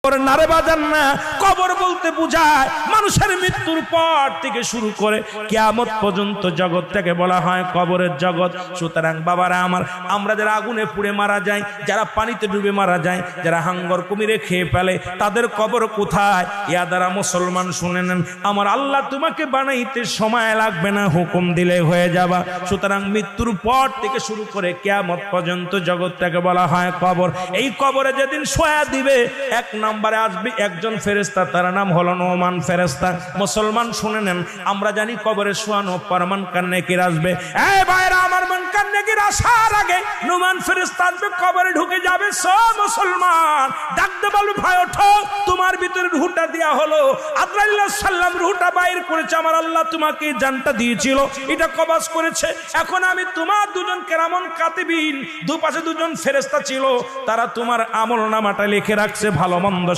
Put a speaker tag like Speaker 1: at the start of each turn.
Speaker 1: নারে বাজান না, কবর বলতে বোঝায় মানুষের মৃত্যুর পর থেকে শুরু করে কিয়ামত পর্যন্ত জগৎটাকে বলা হয় কবরের জগৎ। সুতরাং বাবারা আমার, আমরা যারা আগুনে পুড়ে মারা যায়, যারা পানিতে ডুবে মারা যায়, যারা হাঙ্গর কুমিরে খেয়ে ফেলে, তাদের কবর কোথায়? ইয়া দ্বারা মুসলমান শুনে নেন, আমার আল্লাহ তোমাকে বানাইতে সময় লাগবে না, হুকুম দিলে হয়ে যাবা। সুতরাং মৃত্যুর পর থেকে শুরু করে কিয়ামত পর্যন্ত জগৎটাকে বলা হয় কবর। এই কবরে যেদিন শোয়া দিবে, এক নম্বরে আসবে একজন ফেরেশতা, তার নাম হলো নোমান ফেরেশতা। মুসলমান শুনে নেন, আমরা জানি কবরে শোয়ানো পর মুনকার নেকির আসবে। এই ভাইরা আমার, মুনকার নেকির আসার আগে নোমান ফেরেশতা আসবে, কবরে ঢুকে যাবে। সব মুসলমান ডাকতে বলবে, ভাই ওঠো, তোমার ভিতরে রূহটা দেয়া হলো। আজরাইল আলাইহিস সালাম রূহটা বাইর করেছে, আমার আল্লাহ তোমাকে জানটা দিয়েছিল, এটা কবজ করেছে। এখন আমি তোমার দুজন কেরামন কাতিবিন, দুপাশে দুজন ফেরেশতা ছিল, তারা তোমার আমলনামাটা লিখে রাখছে, ভালো মন্দ